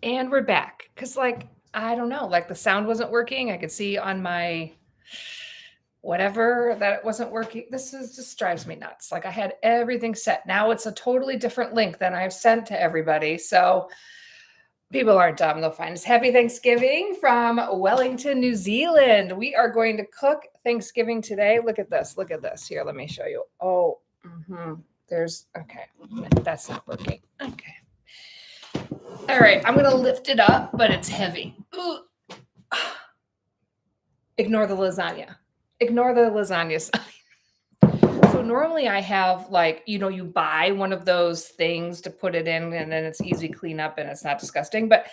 And we're back because, like, I don't know, like the sound wasn't working. I could see on my whatever that it wasn't working. This is just drives me nuts. Like I had everything set. Now it's a totally different link than I've sent to everybody. So people aren't dumb. They'll find us. Happy Thanksgiving from Wellington, New Zealand. We are going to cook Thanksgiving today. Look at this. Look at this. Here, let me show you. Oh, there's okay. That's not working. Okay. All right, I'm gonna lift it up, but it's heavy. Ooh. Ignore the lasagna. Ignore the lasagna sign. So normally I have like, you buy one of those things to put it in and then it's easy cleanup and it's not disgusting. But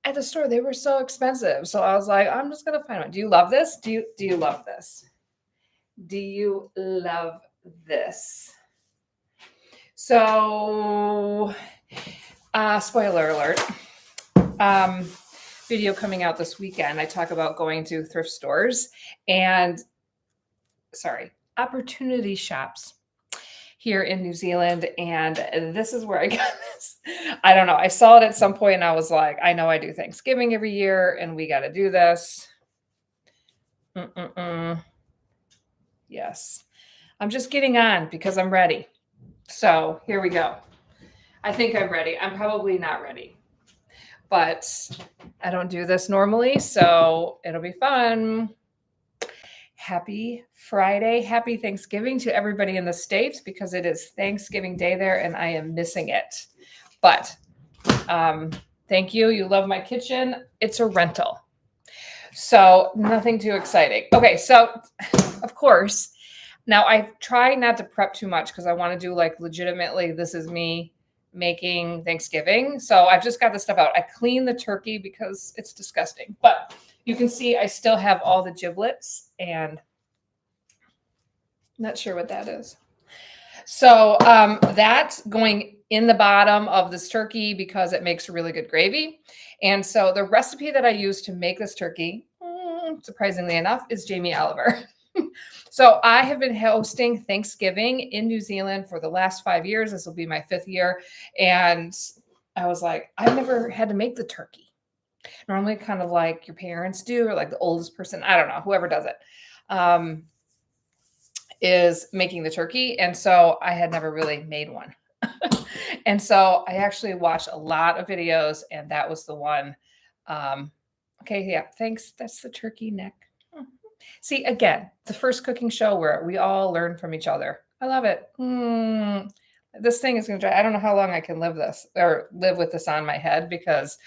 at the store, they were so expensive. So I was like, I'm just gonna find one. Do you love this? Do you love this? Do you love this? So spoiler alert. Video coming out this weekend. I talk about going to thrift stores and opportunity shops here in New Zealand. And this is where I got this. I don't know. I saw it at some point and I was like, I know I do Thanksgiving every year and we got to do this. Yes. I'm just getting on because I'm ready. So here we go. I think I'm ready. I'm probably not ready, but I don't do this normally, so it'll be fun. Happy Friday. Happy Thanksgiving to everybody in the States because it is Thanksgiving Day there and I am missing it. But thank you. You love my kitchen. It's a rental. So nothing too exciting. Okay, so of course, now I try not to prep too much because I want to do like legitimately, this is me making Thanksgiving. So I've just got the stuff out. I clean the turkey because it's disgusting. But you can see I still have all the giblets and not sure what that is. So that's going in the bottom of this turkey because it makes really good gravy. And so the recipe that I use to make this turkey, surprisingly enough, is Jamie Oliver. So I have been hosting Thanksgiving in New Zealand for the last 5 years. This will be my 5th year. And I was like, I've never had to make the turkey. Normally kind of like your parents do, or like the oldest person, I don't know, whoever does it, is making the turkey. And so I had never really made one. And so I actually watched a lot of videos and that was the one. Okay, yeah, thanks. That's the turkey neck. See, again, the first cooking show where we all learn from each other. I love it. This thing is going to drive. I don't know how long I can live with this on my head because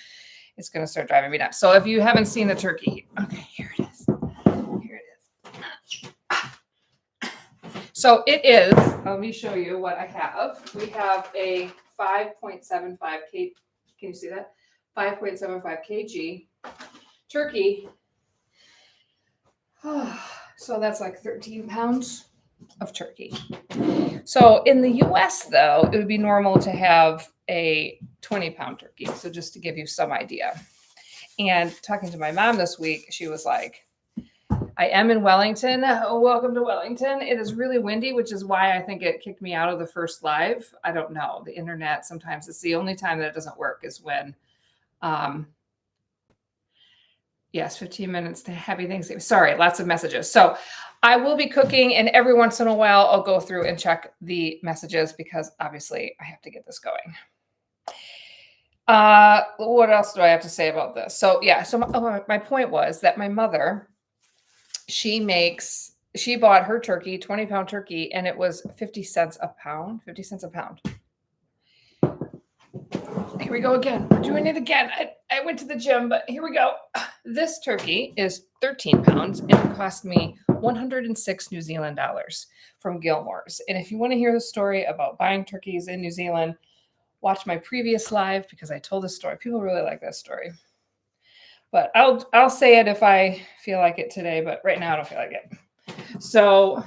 it's going to start driving me nuts. So if you haven't seen the turkey, okay, here it is. Here it is. So it is. Let me show you what I have. We have a 5.75 kg. Can you see that? 5.75 kg turkey. So that's like 13 pounds of turkey. So in the US, though, it would be normal to have a 20-pound turkey. So just to give you some idea. And talking to my mom this week, she was like, I am in Wellington. Welcome to Wellington. It is really windy, which is why I think it kicked me out of the first live. I don't know. The internet, sometimes it's the only time that it doesn't work is when yes, 15 minutes to happy Thanksgiving. Sorry, lots of messages. So I will be cooking, and every once in a while, I'll go through and check the messages because obviously I have to get this going. What else do I have to say about this? So yeah, so my point was that my mother, she bought her turkey, 20-pound turkey, and it was 50 cents a pound. 50 cents a pound. Here we go again. We're doing it again. I went to the gym, but here we go. This turkey is 13 pounds and it cost me 106 New Zealand dollars from Gilmore's. And if you want to hear the story about buying turkeys in New Zealand, watch my previous live because I told this story. People really like that story. But I'll say it if I feel like it today, but right now I don't feel like it. So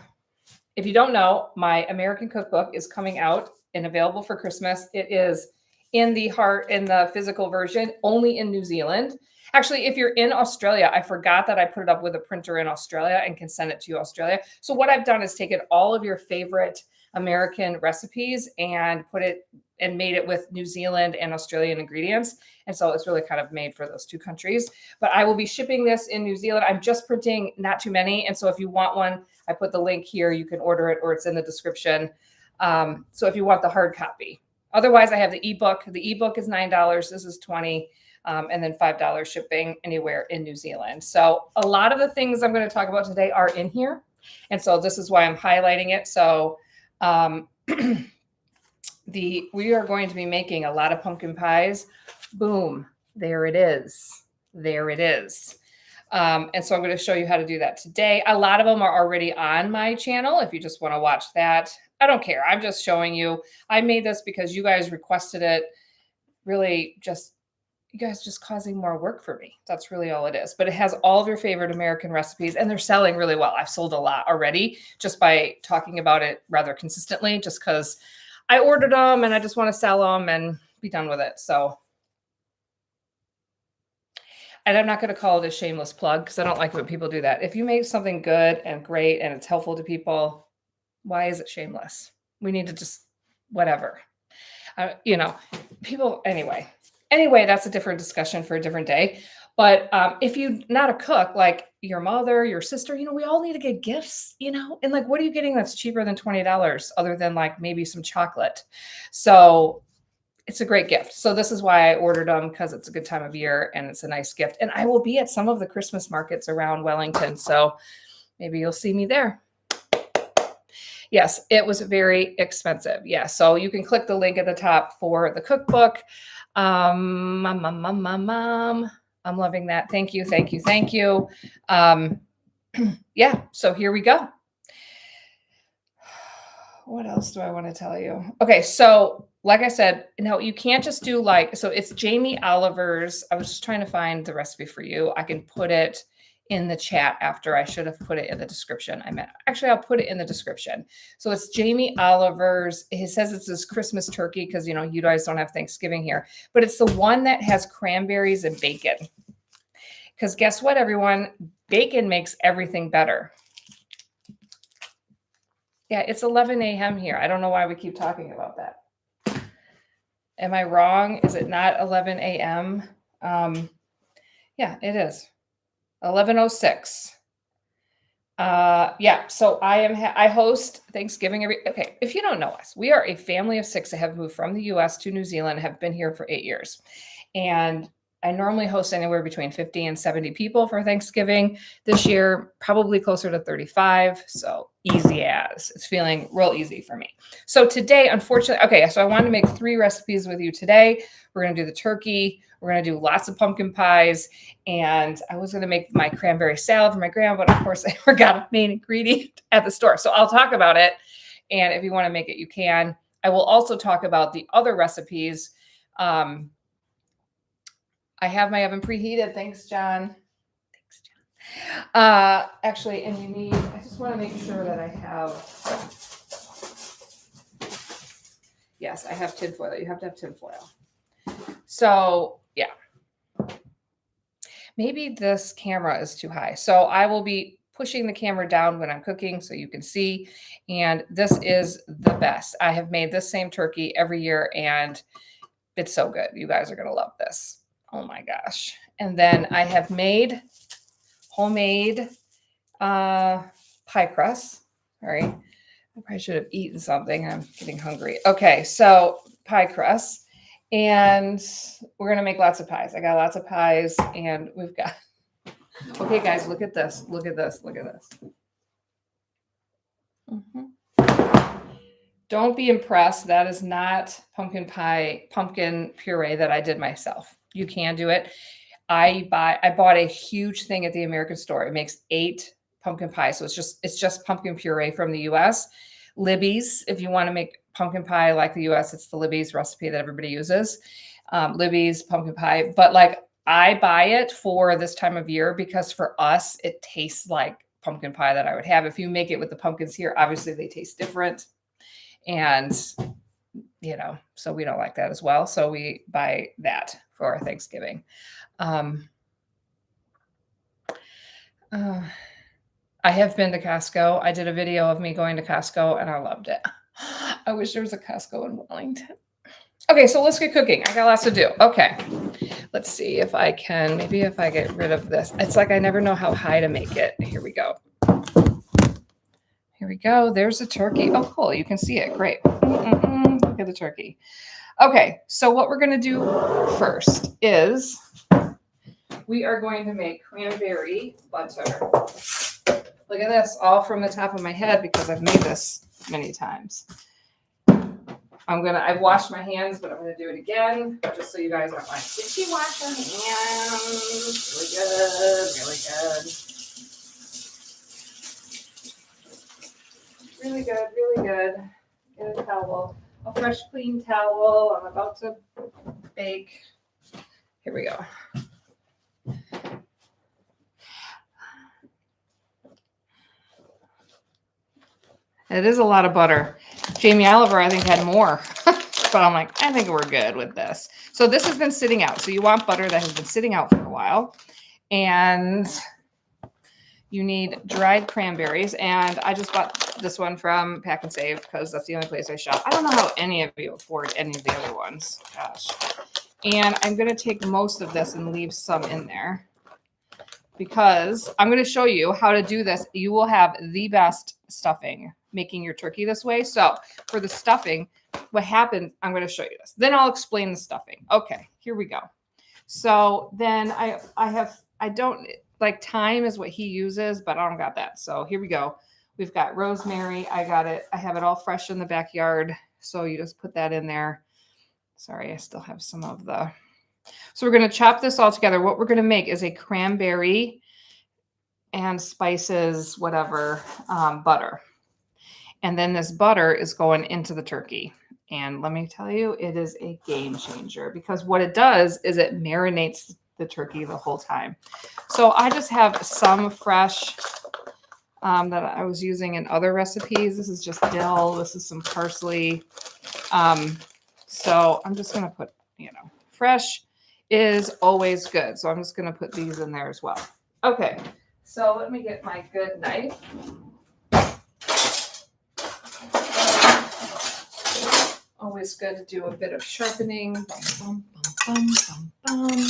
if you don't know, my American cookbook is coming out and available for Christmas. It is in the physical version, only in New Zealand. Actually, if you're in Australia, I forgot that I put it up with a printer in Australia and can send it to you, Australia. So what I've done is taken all of your favorite American recipes and made it with New Zealand and Australian ingredients. And so it's really kind of made for those two countries. But I will be shipping this in New Zealand. I'm just printing not too many. And so if you want one, I put the link here. You can order it or it's in the description. So if you want the hard copy. Otherwise, I have the ebook. The ebook is $9. This is $20. And then $5 shipping anywhere in New Zealand. So a lot of the things I'm going to talk about today are in here. And so this is why I'm highlighting it. So we are going to be making a lot of pumpkin pies. Boom. There it is. There it is. And so I'm going to show you how to do that today. A lot of them are already on my channel. If you just want to watch that, I don't care. I'm just showing you. I made this because you guys requested it. Really just, you guys just causing more work for me. That's really all it is. But it has all of your favorite American recipes and they're selling really well. I've sold a lot already just by talking about it rather consistently, just because I ordered them and I just want to sell them and be done with it. So, and I'm not going to call it a shameless plug because I don't like when people do that. If you make something good and great and it's helpful to people, why is it shameless? We need to just, whatever. People, anyway, that's a different discussion for a different day. But if you're not a cook, like your mother, your sister, we all need to get gifts, and like, what are you getting that's cheaper than $20 other than like maybe some chocolate? So it's a great gift. So this is why I ordered them, because it's a good time of year and it's a nice gift. And I will be at some of the Christmas markets around Wellington. So maybe you'll see me there. Yes, it was very expensive. Yeah, so you can click the link at the top for the cookbook. I'm loving that. Thank you, thank you, thank you. Yeah, so here we go. What else do I want to tell you? Okay, so like I said, you can't just do so it's Jamie Oliver's. I was just trying to find the recipe for you. I can put it in the chat after. I should have put it in the description. Actually, I'll put it in the description. So it's Jamie Oliver's. It says it's this Christmas turkey because, you guys don't have Thanksgiving here, but it's the one that has cranberries and bacon. Because guess what, everyone? Bacon makes everything better. Yeah, it's 11 a.m. here. I don't know why we keep talking about that. Am I wrong? Is it not 11 a.m.? Yeah, it is. 11:06. Yeah, so I host Thanksgiving okay, if you don't know us, we are a family of 6 that have moved from the US to New Zealand, have been here for 8 years. And I normally host anywhere between 50 and 70 people for Thanksgiving. This year, probably closer to 35. So easy as. It's feeling real easy for me. So today, unfortunately, okay, so I wanted to make 3 recipes with you today. We're going to do the turkey. We're going to do lots of pumpkin pies. And I was going to make my cranberry salad for my grandma, but of course I forgot a main ingredient at the store. So I'll talk about it. And if you want to make it, you can. I will also talk about the other recipes. I have my oven preheated. Thanks, John. Thanks, John. Actually, and I just want to make sure that I have, yes, I have tinfoil. You have to have tinfoil. So yeah, maybe this camera is too high. So I will be pushing the camera down when I'm cooking so you can see. And this is the best. I have made this same turkey every year and it's so good. You guys are going to love this. Oh my gosh. And then I have made homemade pie crust. All right. I probably should have eaten something. I'm getting hungry. Okay. So pie crust. And we're going to make lots of pies. I got lots of pies and we've got, okay, guys, look at this. Look at this. Look at this. Don't be impressed. That is not pumpkin puree that I did myself. You can do it. I bought a huge thing at the American store. It makes 8 pumpkin pies. So it's just pumpkin puree from the US. Libby's, if you want to make pumpkin pie like the US, it's the Libby's recipe that everybody uses. Libby's pumpkin pie. But like I buy it for this time of year because for us, it tastes like pumpkin pie that I would have. If you make it with the pumpkins here, obviously they taste different. And, so we don't like that as well. So we buy that for our Thanksgiving. I have been to Costco. I did a video of me going to Costco and I loved it. I wish there was a Costco in Wellington. Okay, so let's get cooking. I got lots to do. Okay, let's see if I can, maybe if I get rid of this. It's like I never know how high to make it. Here we go. Here we go. There's the turkey. Oh, cool. You can see it. Great. Look at the turkey. Okay, so what we're going to do first is we are going to make cranberry butter. Look at this, all from the top of my head because I've made this many times. I've washed my hands, but I'm gonna do it again, just so you guys aren't like, did she wash her hands? Really good, really good. Really good, really good. Get a towel, a fresh, clean towel. I'm about to bake. Here we go. It is a lot of butter. Jamie Oliver, I think, had more, but I'm like, I think we're good with this. So this has been sitting out. So you want butter that has been sitting out for a while. And you need dried cranberries. And I just bought this one from Pack and Save because that's the only place I shop. I don't know how any of you afford any of the other ones. Gosh. And I'm going to take most of this and leave some in there, because I'm going to show you how to do this. You will have the best stuffing making your turkey this way. So for the stuffing, what happens, I'm going to show you this. Then I'll explain the stuffing. Okay, here we go. So then I don't, like, thyme is what he uses, but I don't got that. So here we go. We've got rosemary. I have it all fresh in the backyard. So you just put that in there. Sorry, I still have some of the... So we're going to chop this all together. What we're going to make is a cranberry and spices, whatever, butter. And then this butter is going into the turkey. And let me tell you, it is a game changer, because what it does is it marinates the turkey the whole time. So I just have some fresh that I was using in other recipes. This is just dill. This is some parsley. So I'm just going to put, fresh is always good. So I'm just going to put these in there as well. Okay, so let me get my good knife. Always good to do a bit of sharpening. Bum, bum, bum, bum,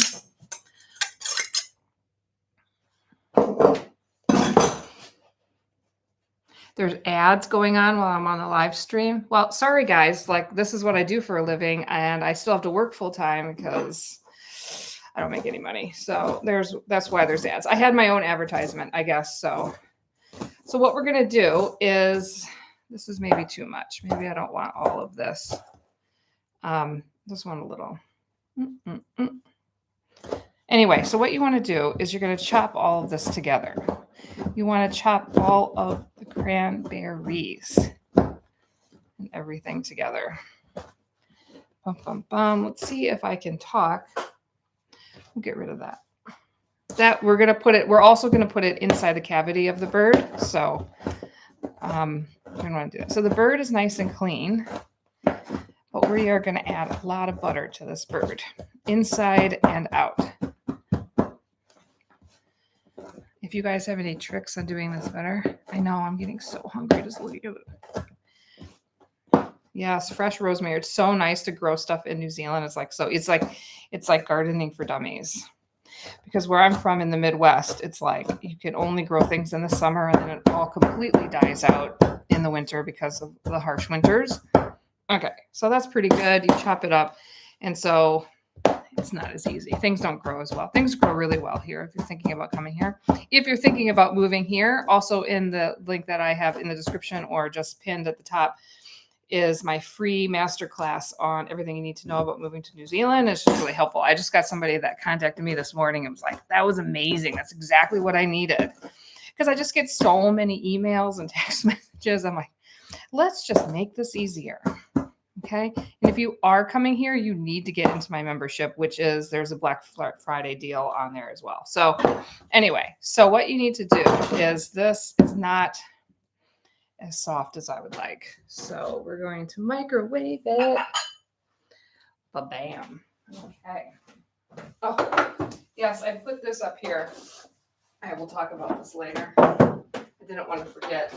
bum. There's ads going on while I'm on the live stream. Well, sorry guys, like, this is what I do for a living, and I still have to work full time because I don't make any money. So that's why there's ads. I had my own advertisement, I guess. So what we're going to do is, this is maybe too much. Maybe I don't want all of this. Just want a little. Anyway, so what you want to do is you're going to chop all of this together. You want to chop all of the cranberries and everything together. Bum, bum, bum. Let's see if I can talk. We'll get rid of that. We're going to put it, we're also going to put it inside the cavity of the bird. So you're going to want to do that. So the bird is nice and clean, but we are going to add a lot of butter to this bird, inside and out. If you guys have any tricks on doing this better, I know I'm getting so hungry just looking at it. Yes, fresh rosemary. It's so nice to grow stuff in New Zealand. It's like gardening for dummies. Because where I'm from in the Midwest, it's like you can only grow things in the summer, and then it all completely dies out in the winter because of the harsh winters. Okay, so that's pretty good. You chop it up, and so it's not as easy. Things don't grow as well. Things grow really well here if you're thinking about coming here. If you're thinking about moving here, also in the link that I have in the description or just pinned at the top is my free masterclass on everything you need to know about moving to New Zealand. It's just really helpful. I just got somebody that contacted me this morning and was like, that was amazing. That's exactly what I needed. Because I just get so many emails and text messages. I'm like, let's just make this easier. Okay. And if you are coming here, you need to get into my membership, which is, there's a Black Friday deal on there as well. So anyway, so what you need to do is, this is not as soft as I would like. So we're going to microwave it. Ba-bam. Okay. Oh, yes, I put this up here. I will talk about this later. I didn't want to forget.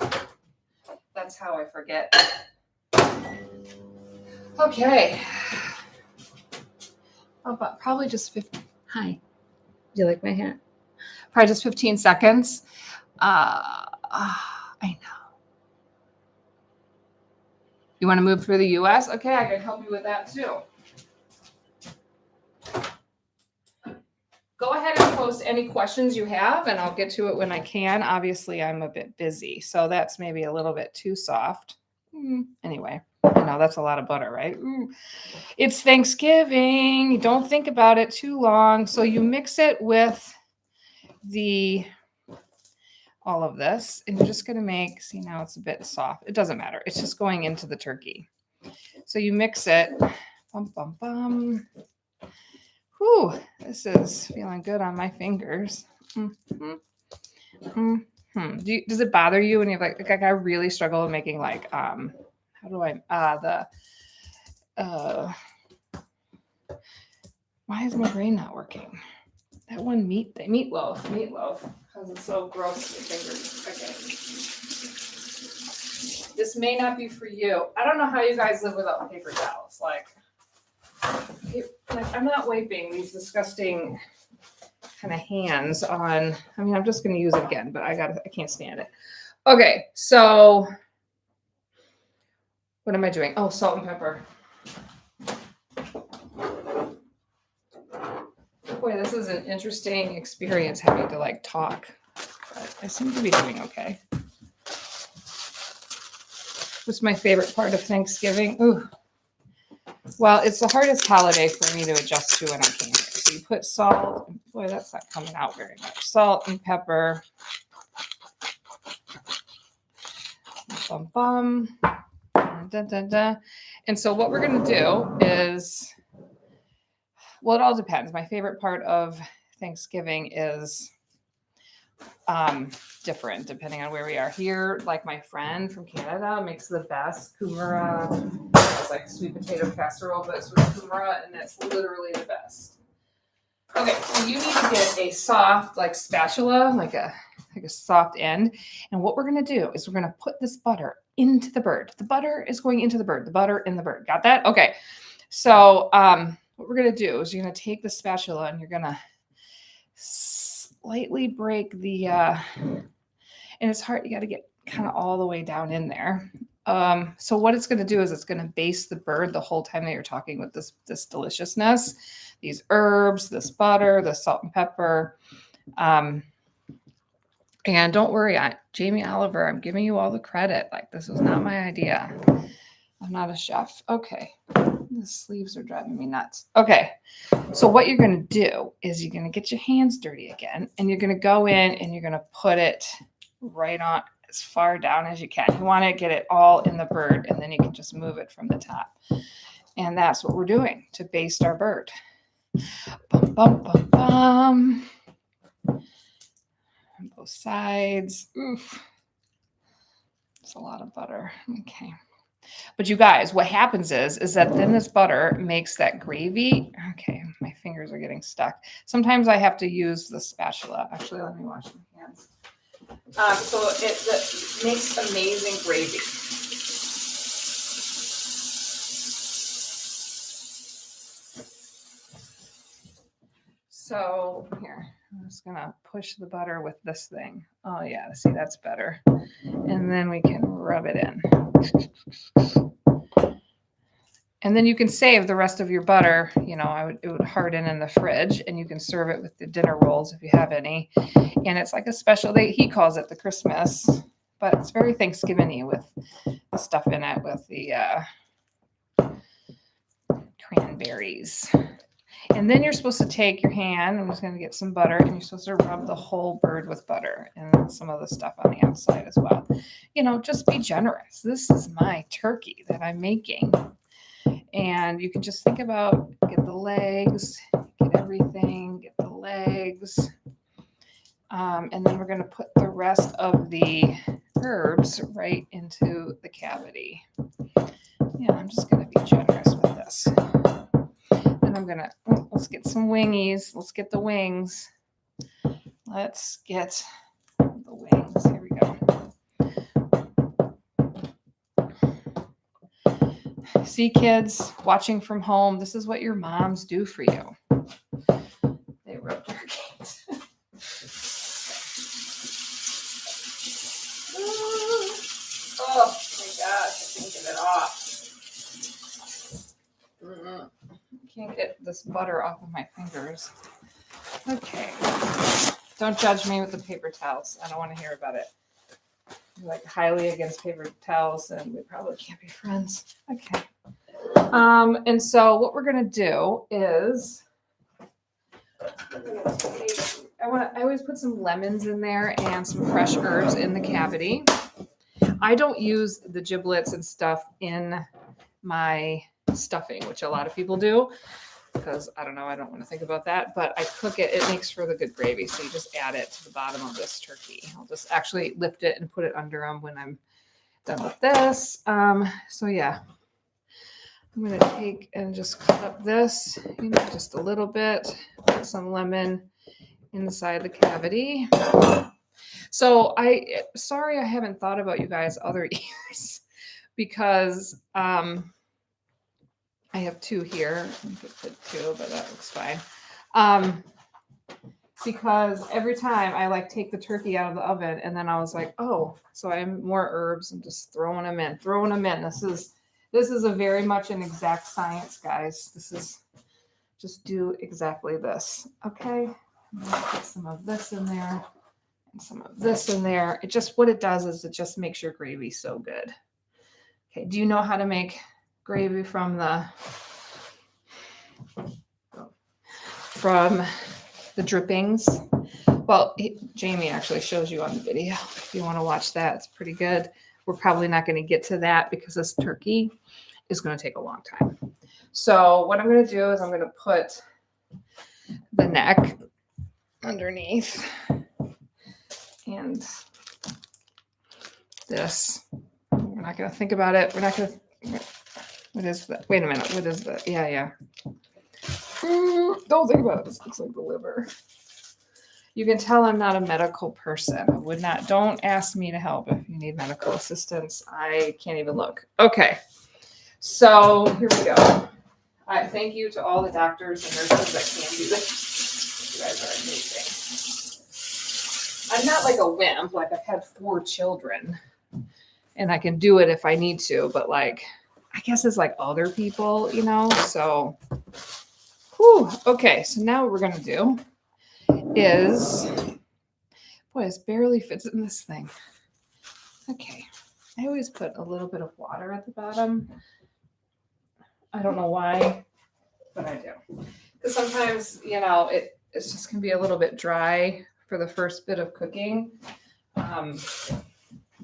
That's how I forget. Okay. Probably just 15. Hi. Do you like my hat? Probably just 15 seconds. I know. You want to move through the US? Okay, I can help you with that too. Go ahead and post any questions you have, and I'll get to it when I can. Obviously, I'm a bit busy, so that's maybe a little bit too soft. Anyway, I know that's a lot of butter, right? It's Thanksgiving. You don't think about it too long. So you mix it with all of this, and you're just going to make, see, now it's a bit soft. It doesn't matter. It's just going into the turkey. So you mix it. Bum, bum, bum. Whew, this is feeling good on my fingers. Does it bother you when you have like I really struggle with making like how do I why is my brain not working? That one meatloaf because it's so gross to fingers. Okay. This may not be for you. I don't know how you guys live without paper towels. Like I'm not wiping these disgusting kind of hands on. I mean, I'm just going to use it again, but I can't stand it. Okay, so what am I doing? Oh, salt and pepper. Boy, this is an interesting experience having to like talk, but I seem to be doing okay. What's my favorite part of Thanksgiving? Ooh. Well, it's the hardest holiday for me to adjust to when I came here. So you put salt. Boy, that's not coming out very much. Salt and pepper. Bum, bum. Da, da, da. And so what we're going to do is, well, it all depends. My favorite part of Thanksgiving is different depending on where we are. Here, like my friend from Canada makes the best kumara. It's like sweet potato casserole, but it's with kumara, and that's literally the best. Okay, so you need to get a soft, like spatula, like a soft end. And what we're gonna do is we're gonna put this butter into the bird. The butter is going into the bird. The butter in the bird. Got that? Okay. So what we're gonna do is you're gonna take the spatula and you're gonna slightly break the and it's hard, you got to get kind of all the way down in there. So what it's going to do is it's going to baste the bird the whole time that you're talking with this deliciousness, these herbs, this butter, the salt and pepper. And don't worry, Jamie Oliver, I'm giving you all the credit. Like, this was not my idea. I'm not a chef. Okay. The sleeves are driving me nuts. Okay. So what you're going to do is you're going to get your hands dirty again, and you're going to go in and you're going to put it right on as far down as you can. You want to get it all in the bird, and then you can just move it from the top. And that's what we're doing to baste our bird. Bum, bum, bum, bum. On both sides. Oof. It's a lot of butter. Okay. But you guys, what happens is that then this butter makes that gravy. Okay, my fingers are getting stuck. Sometimes I have to use the spatula. Actually, let me wash my hands. So it makes amazing gravy. So here, I'm just gonna push the butter with this thing. Oh yeah, see, that's better. And then we can rub it in. And then you can save the rest of your butter. You know, it would harden in the fridge, and you can serve it with the dinner rolls if you have any. And it's like a special, he calls it the Christmas, but it's very Thanksgiving-y with the stuff in it, with the cranberries. And then you're supposed to take your hand, I'm just going to get some butter, and you're supposed to rub the whole bird with butter and some of the stuff on the outside as well. You know, just be generous. This is my turkey that I'm making. And you can just think about, get the legs, get everything, get the legs. And then we're going to put the rest of the herbs right into the cavity. Yeah, I'm just going to be generous with this. Then I'm going to, let's get some wingies. Let's get the wings. Let's get the wings. Here we go. See, kids watching from home, this is what your moms do for you. They rub your cakes. Oh my gosh, I can't get it off. Can't get this butter off of my fingers. Okay. Don't judge me with the paper towels. I don't want to hear about it. You're like highly against paper towels, and we probably can't be friends. Okay. And so what we're gonna do is I always put some lemons in there and some fresh herbs in the cavity. I don't use the giblets and stuff in my stuffing, which a lot of people do, because I don't know, I don't want to think about that, but I cook it. It makes for the good gravy. So you just add it to the bottom of this turkey. I'll just actually lift it and put it under them when I'm done with this. So yeah, I'm going to take and just cut up this, just a little bit, put some lemon inside the cavity. So sorry I haven't thought about you guys other years, because I have two here. I could put two, but that looks fine. Because every time I like take the turkey out of the oven, and then I was like, oh, so I have more herbs and just throwing them in. This is a very much an exact science, guys. This is just do exactly this. Okay. I'm gonna put some of this in there and some of this in there. It just, what it does is it just makes your gravy so good. Okay. Do you know how to make gravy from the drippings? Well, Jamie actually shows you on the video. If you want to watch that, it's pretty good. We're probably not going to get to that because this turkey is going to take a long time. So what I'm going to do is I'm going to put the neck underneath and this. We're not going to think about it. We're not going to, what is that? Wait a minute. What is that? Yeah. Don't think about it. This looks like the liver. You can tell I'm not a medical person. Don't ask me to help if you need medical assistance. I can't even look. Okay. So here we go. Thank you to all the doctors and nurses that can do this. You guys are amazing. I'm not like a wimp. Like, I've had 4 children and I can do it if I need to, but like, I guess it's like other people, so. Whew. Okay, so now what we're going to do is, boy, this barely fits in this thing. Okay, I always put a little bit of water at the bottom. I don't know why, but I do. Because sometimes, it's just going to be a little bit dry for the first bit of cooking.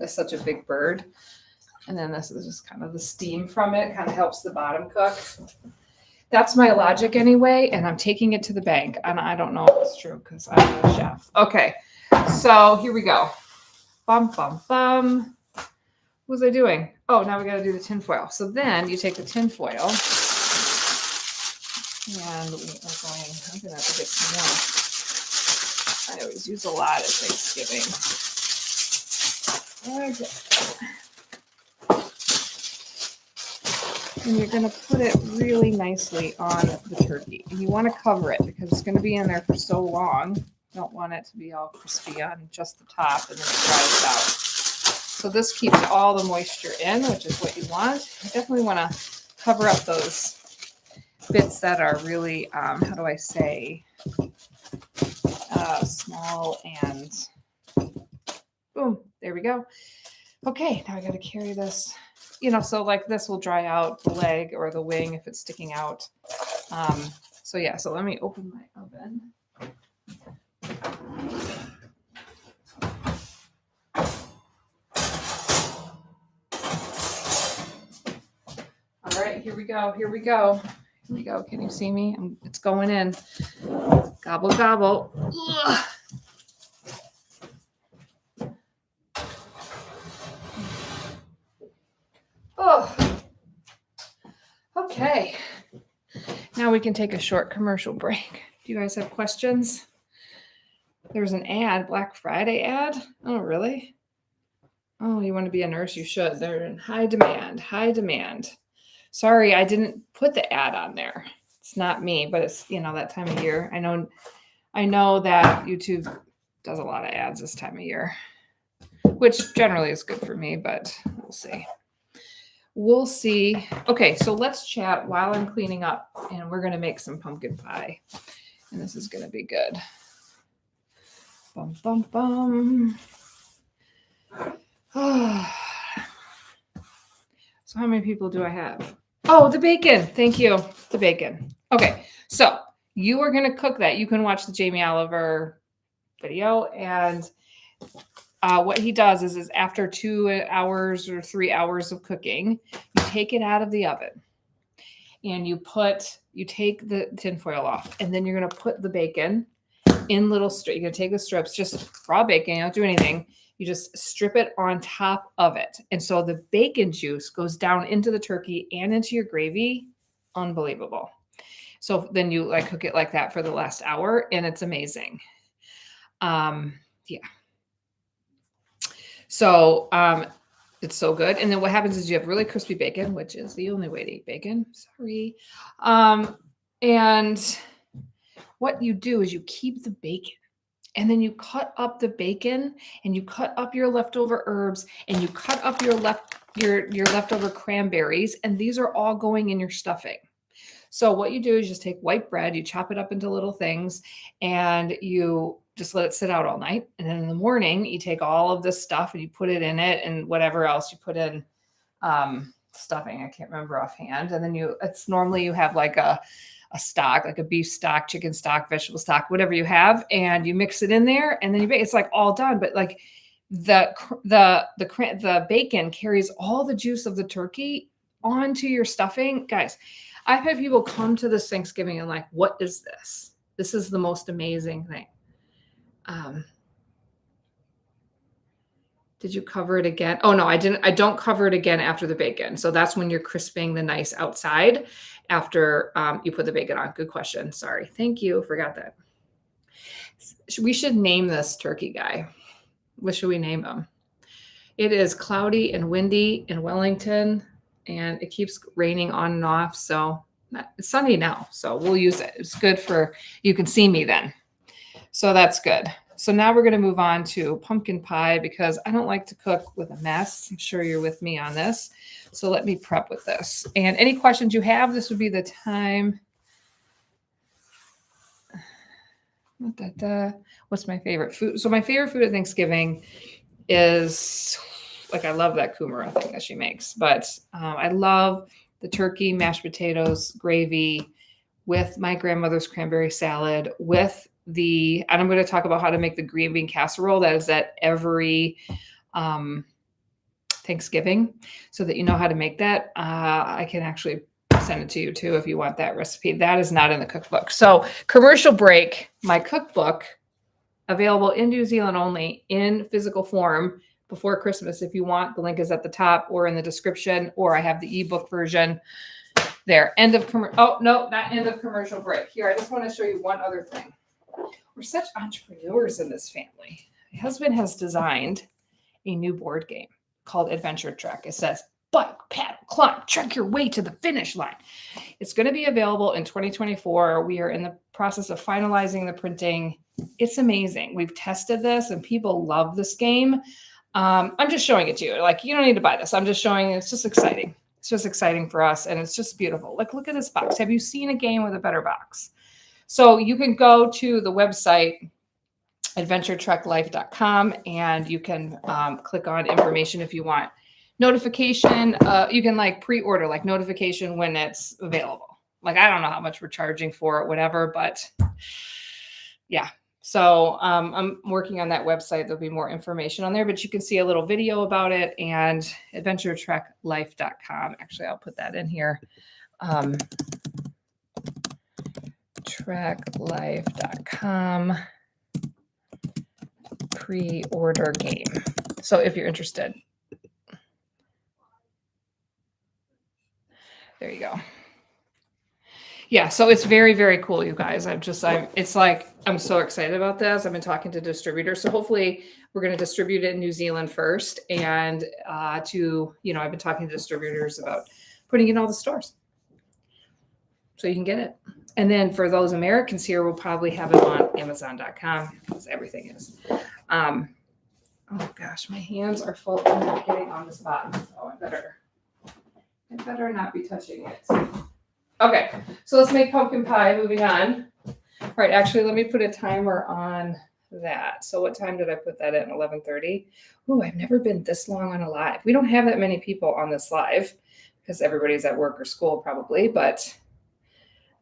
It's such a big bird. And then this is just kind of the steam from it, kind of helps the bottom cook. That's my logic anyway, and I'm taking it to the bank. And I don't know if it's true because I'm not a chef. Okay, so here we go. Bum, bum, bum. What was I doing? Oh, now we got to do the tin foil. So then you take the tin foil, and I'm going to have to get some more. I always use a lot at Thanksgiving. Okay. And you're going to put it really nicely on the turkey. And you want to cover it because it's going to be in there for so long. You don't want it to be all crispy on just the top and then it dries out. So this keeps all the moisture in, which is what you want. You definitely want to cover up those bits that are really, small, and boom, there we go. Okay, now I got to carry this. So like this will dry out the leg or the wing if it's sticking out. So let me open my oven. All right, here we go. Can you see me? It's going in. Gobble, gobble. Ugh. Oh, okay. Now we can take a short commercial break. Do you guys have questions? There's an ad, Black Friday ad. Oh, really? Oh, you want to be a nurse? You should. They're in high demand. Sorry, I didn't put the ad on there. It's not me, but it's, that time of year. I know that YouTube does a lot of ads this time of year, which generally is good for me, but we'll see. We'll see. Okay, so let's chat while I'm cleaning up, and we're going to make some pumpkin pie. And this is going to be good. Bum, bum, bum. So how many people do I have? Oh, the bacon. Thank you. The bacon. Okay, so you are going to cook that. You can watch the Jamie Oliver video, and what he does is after 2 hours or 3 hours of cooking, you take it out of the oven and you take the tinfoil off, and then you're going to put the bacon in little strips. You're going to take the strips, just raw bacon. You don't do anything. You just strip it on top of it. And so the bacon juice goes down into the turkey and into your gravy. Unbelievable. So then you cook it like that for the last hour, and it's amazing. Yeah. So it's so good. And then what happens is you have really crispy bacon, which is the only way to eat bacon. Sorry. And what you do is you keep the bacon, and then you cut up the bacon, and you cut up your leftover herbs, and you cut up your leftover cranberries, and these are all going in your stuffing. So what you do is just take white bread, you chop it up into little things, and you just let it sit out all night. And then in the morning, you take all of this stuff and you put it in it, and whatever else you put in stuffing. I can't remember offhand. And then it's normally you have like a stock, like a beef stock, chicken stock, vegetable stock, whatever you have, and you mix it in there, and then you bake. It's like all done, but like the bacon carries all the juice of the turkey onto your stuffing. Guys, I've had people come to this Thanksgiving and like, what is this? This is the most amazing thing. Did you cover it again? Oh no, I didn't. I don't cover it again after the bacon. So that's when you're crisping the nice outside after you put the bacon on. Good question. Sorry. Thank you. Forgot that. We should name this turkey guy. What should we name him? It is cloudy and windy in Wellington, and it keeps raining on and off. So it's sunny now. So we'll use it. It's good for, you can see me then. So that's good. So now we're going to move on to pumpkin pie because I don't like to cook with a mess. I'm sure you're with me on this. So let me prep with this. And any questions you have, this would be the time. What's my favorite food? So my favorite food at Thanksgiving is, I love that kumara thing that she makes. But I love the turkey, mashed potatoes, gravy with my grandmother's cranberry salad with and I'm going to talk about how to make the green bean casserole. That is at every Thanksgiving, so that you know how to make that. I can actually send it to you too if you want that recipe. That is not in the cookbook. So commercial break, my cookbook available in New Zealand only in physical form before Christmas. If you want, the link is at the top or in the description, or I have the ebook version there. End of oh no, not end of commercial break. Here, I just want to show you one other thing. We're such entrepreneurs in this family. My husband has designed a new board game called Adventure Trek. It says, bike, paddle, climb, trek your way to the finish line. It's going to be available in 2024. We are in the process of finalizing the printing. It's amazing. We've tested this and people love this game. I'm just showing it to you. You don't need to buy this. I'm just showing you. It's just exciting. It's just exciting for us. And it's just beautiful. Look at this box. Have you seen a game with a better box? So you can go to the website, adventuretreklife.com, and you can click on information if you want notification. You can pre-order notification when it's available. I don't know how much we're charging for it, whatever, but yeah. So I'm working on that website. There'll be more information on there, but you can see a little video about it, and adventuretreklife.com. Actually, I'll put that in here. Treklife.com pre-order game. So if you're interested, there you go. Yeah, so it's very, very cool, you guys. I'm so excited about this. I've been talking to distributors. So hopefully we're going to distribute it in New Zealand first. And I've been talking to distributors about putting it in all the stores. So you can get it. And then for those Americans here, we'll probably have it on Amazon.com because everything is. Oh gosh, my hands are full. I'm not getting on this bottom. So I better not be touching it. Okay, so let's make pumpkin pie. Moving on. All right, actually, let me put a timer on that. So what time did I put that in? 11:30. Oh, I've never been this long on a live. We don't have that many people on this live because everybody's at work or school probably, but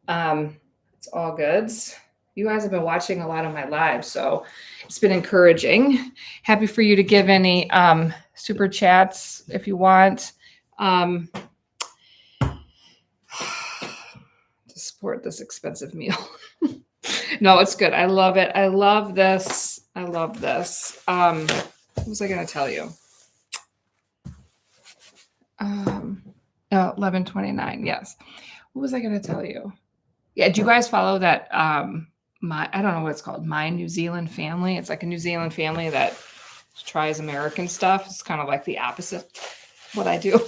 it's all goods. You guys have been watching a lot of my lives, so it's been encouraging. Happy for you to give any super chats if you want. To support this expensive meal. No, it's good. I love it. I love this. I love this. What was I going to tell you? 11:29. Yes. What was I going to tell you? Yeah. Do you guys follow that? I don't know what it's called. My New Zealand Family. It's like a New Zealand family that tries American stuff. It's kind of like the opposite of what I do.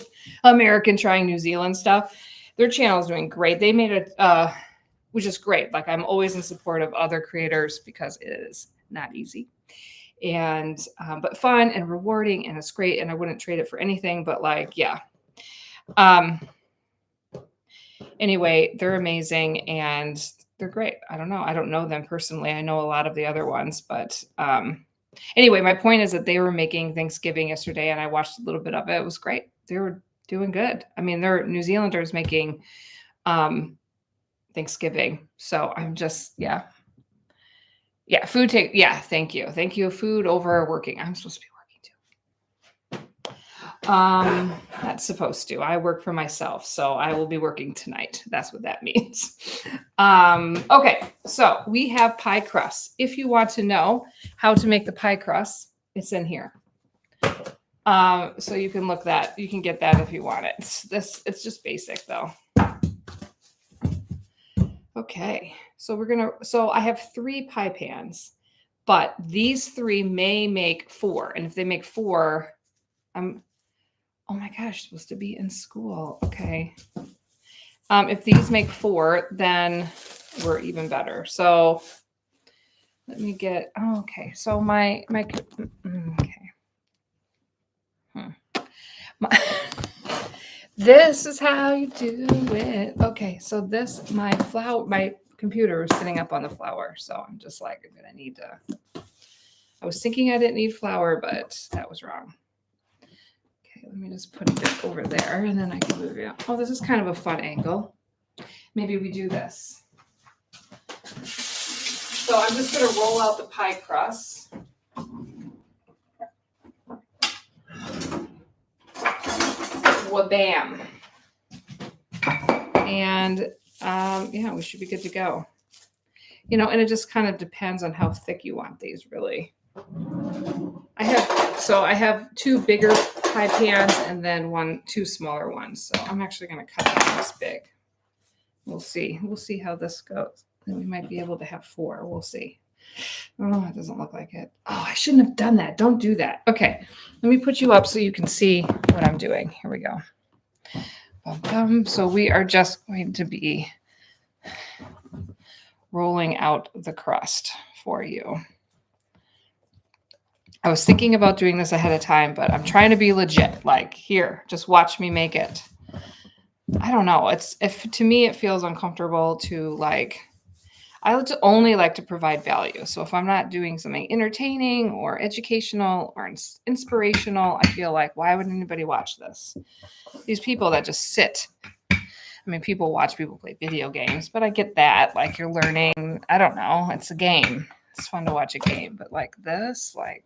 American trying New Zealand stuff. Their channel is doing great. They made it, which is great. Like I'm always in support of other creators because it is not easy and, but fun and rewarding and it's great. And I wouldn't trade it for anything, but like, yeah. Anyway, they're amazing and they're great. I don't know. I don't know them personally. I know a lot of the other ones, but, anyway, my point is that they were making Thanksgiving yesterday and I watched a little bit of it. It was great. They were doing good. I mean, they're New Zealanders making, Thanksgiving. So I'm just, yeah. Food take, yeah. Thank you. Food over working. I'm supposed to be working too. That's supposed to, I work for myself. So I will be working tonight. That's what that means. Okay. So we have pie crust. If you want to know how to make the pie crust, it's in here. So you can look that, you can get that if you want it. It's just basic though. Okay, so I have 3 pie pans, but these 3 may make 4. And if they make 4, oh my gosh, supposed to be in school. Okay. If these make 4, then we're even better. So let me get, okay. So okay. This is how you do it. Okay, so my computer is sitting up on the flour. So I'm just like, I'm gonna need to, I was thinking I didn't need flour, but that was wrong. Okay, let me just put it over there and then I can move it. Oh, this is kind of a fun angle. Maybe we do this. So I'm just gonna roll out the pie crust. Wha-bam. And yeah, we should be good to go. You know, and it just kind of depends on how thick you want these really. I have 2 bigger pie pans and then 2 smaller ones. So I'm actually going to cut them this big. We'll see. We'll see how this goes. And we might be able to have 4. We'll see. Oh, it doesn't look like it. Oh, I shouldn't have done that. Don't do that. Okay. Let me put you up so you can see what I'm doing. Here we go. So we are just going to be rolling out the crust for you. I was thinking about doing this ahead of time, but I'm trying to be legit. Like, here, just watch me make it. I don't know. To me, it feels uncomfortable to like, I only like to provide value. So if I'm not doing something entertaining or educational or inspirational, I feel like, why would anybody watch this? These people that just sit. I mean, people watch people play video games, but I get that. Like you're learning. I don't know. It's a game. It's fun to watch a game. But like this, like,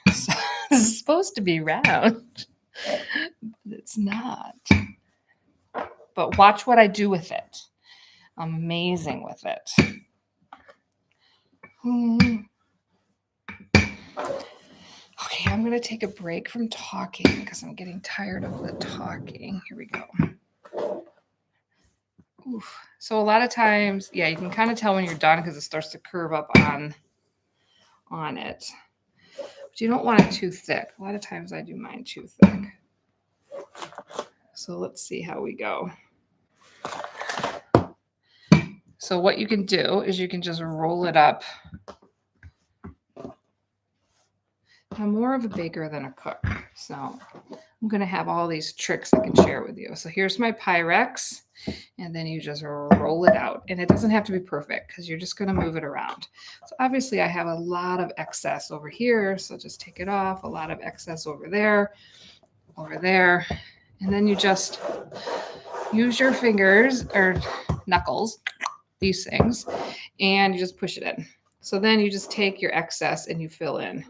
this is supposed to be round. It's not. But watch what I do with it. I'm amazing with it. Okay, I'm going to take a break from talking because I'm getting tired of the talking. Here we go. Oof. So a lot of times, yeah, you can kind of tell when you're done because it starts to curve up on it. But you don't want it too thick. A lot of times I do mine too thick. So let's see how we go. So what you can do is you can just roll it up. I'm more of a baker than a cook, so I'm going to have all these tricks I can share with you. So here's my Pyrex, and then you just roll it out. And it doesn't have to be perfect because you're just going to move it around. So obviously I have a lot of excess over here, so just take it off. A lot of excess over there, and then you just use your fingers or knuckles, these things, and you just push it in. So then you just take your excess and you fill in.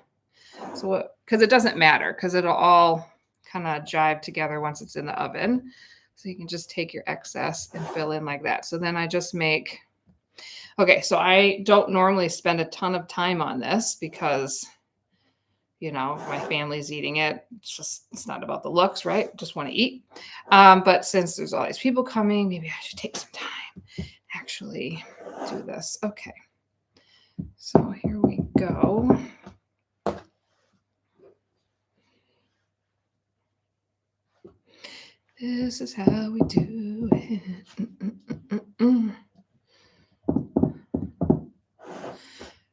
So what, because it doesn't matter, because it'll all kind of jive together once it's in the oven. So you can just take your excess and fill in like that. So then I just make, okay, so I don't normally spend a ton of time on this because, you know, my family's eating it. It's not about the looks, right? Just want to eat. But since there's all these people coming, maybe I should take some time and actually do this. Okay. So here we go. This is how we do it.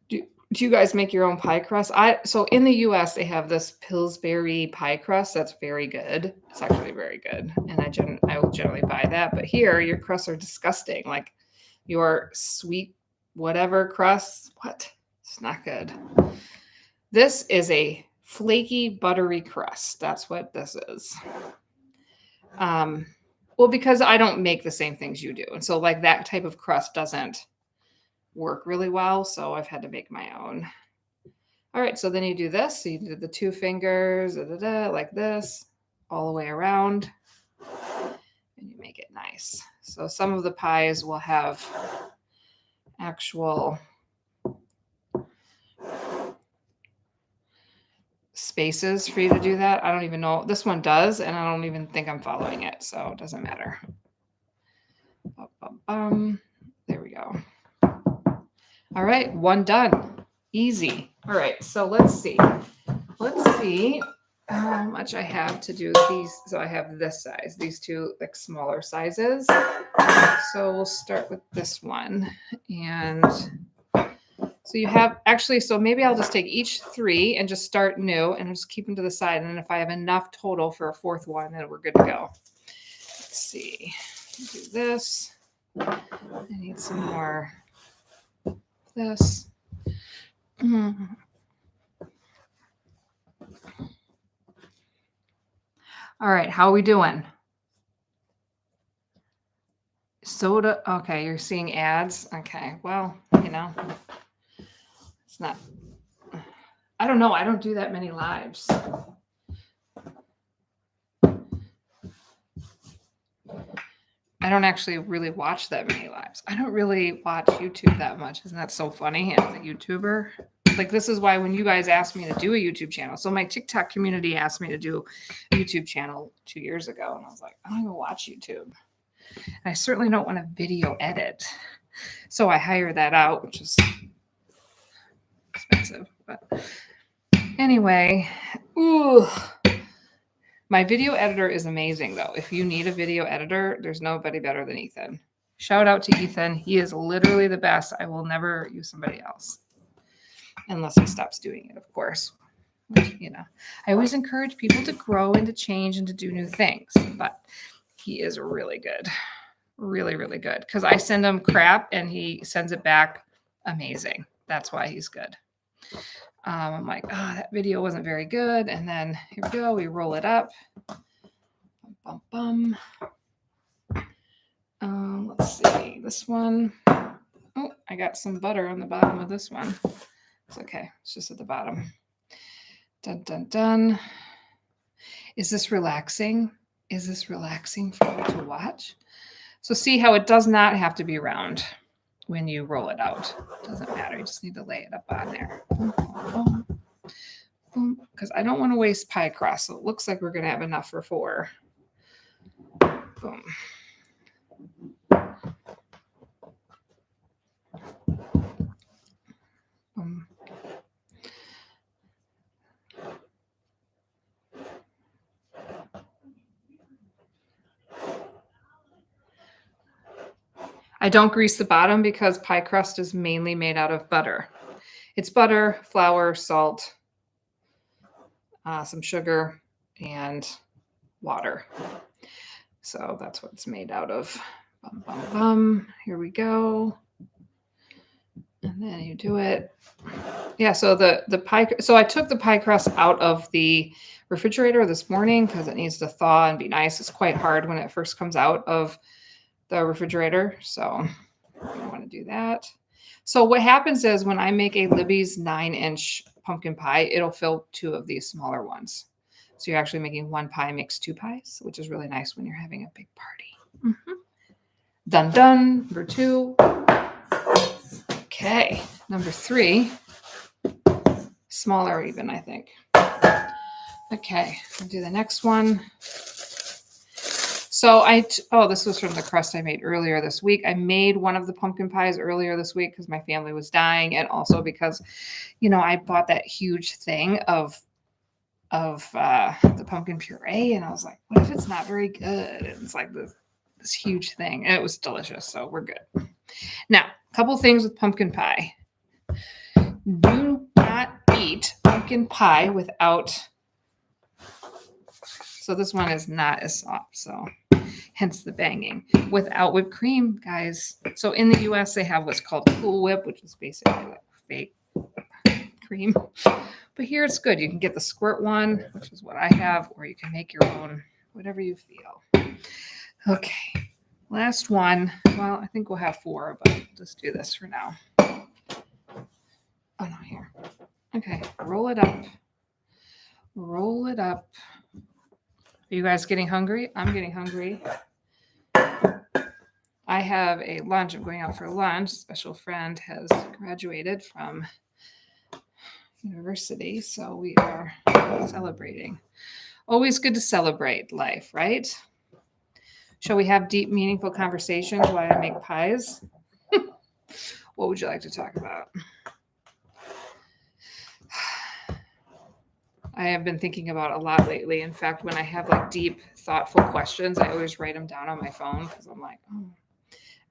Do you guys make your own pie crust? So in the US they have this Pillsbury pie crust that's very good. It's actually very good, and I will generally buy that. But here your crusts are disgusting. Like your sweet whatever crust, what? It's not good. This is a flaky buttery crust. That's what this is. Well, because I don't make the same things you do. And so like that type of crust doesn't work really well. So I've had to make my own. All right. So then you do this. So you do the 2 fingers, like this, all the way around. And you make it nice. So some of the pies will have actual spaces for you to do that. I don't even know. This one does, and I don't even think I'm following it. So it doesn't matter. There we go. All right, one done. Easy. All right, so let's see. Let's see how much I have to do these. So I have this size, these 2 like smaller sizes. So we'll start with this one. And so you have actually, so maybe I'll just take each 3 and just start new and just keep them to the side. And then if I have enough total for a 4th one, then we're good to go. Let's see. Do this. I need some more of this. All right, how are we doing? Soda. Okay, you're seeing ads. Okay, well, you know, it's not. I don't know. I don't do that many lives. I don't actually really watch that many lives. I don't really watch YouTube that much. Isn't that so funny as a YouTuber? Like, this is why when you guys asked me to do a YouTube channel, so my TikTok community asked me to do a YouTube channel 2 years ago, and I was like, I don't even watch YouTube. And I certainly don't want to video edit. So I hire that out, which is expensive. But anyway, ooh. My video editor is amazing, though. If you need a video editor, there's nobody better than Ethan. Shout out to Ethan. He is literally the best. I will never use somebody else. Unless he stops doing it, of course. Which, you know, I always encourage people to grow and to change and to do new things. But he is really good. Really, really good. Because I send him crap and he sends it back amazing. That's why he's good. I'm like, oh, that video wasn't very good. And then here we go. We roll it up. Bum, bum, bum. Let's see. This one. Oh, I got some butter on the bottom of this one. It's okay. It's just at the bottom. Dun, dun, dun. Is this relaxing? Is this relaxing for you to watch? So see how it does not have to be round when you roll it out. It doesn't matter. You just need to lay it up on there. Because I don't want to waste pie crust. So it looks like we're going to have enough for 4. Boom. Boom. I don't grease the bottom because pie crust is mainly made out of butter. It's butter, flour, salt, some sugar, and water. So that's what it's made out of. Bum, bum, bum. Here we go. And then you do it. Yeah, so the pie, so I took the pie crust out of the refrigerator this morning because it needs to thaw and be nice. It's quite hard when it first comes out of the refrigerator. So I don't want to do that. So what happens is when I make a Libby's 9-inch pumpkin pie, it'll fill 2 of these smaller ones. So you're actually making 1 pie makes 2 pies, which is really nice when you're having a big party. Done, done. Number 2. Okay, number 3. Smaller even, I think. Okay, I'll do the next one. So this was from the crust I made earlier this week. I made one of the pumpkin pies earlier this week because my family was dying, and also because, I bought that huge thing of the pumpkin puree, and I was like, what if it's not very good? And it's like this huge thing, and it was delicious, so we're good. Now, a couple things with pumpkin pie. Do not eat pumpkin pie without. So this one is not as soft, so hence the banging. Without whipped cream, guys. So in the US, they have what's called Cool Whip, which is basically like fake cream. But here it's good. You can get the squirt one, which is what I have, or you can make your own, whatever you feel. Okay, last one. Well, I think we'll have 4, but let's do this for now. Oh, no, here. Okay, roll it up. Roll it up. Are you guys getting hungry? I'm getting hungry. I have a lunch. I'm going out for lunch. A special friend has graduated from university, so we are celebrating. Always good to celebrate life, right? Shall we have deep, meaningful conversations while I make pies? What would you like to talk about? I have been thinking about a lot lately. In fact, when I have like deep, thoughtful questions, I always write them down on my phone because I'm like, I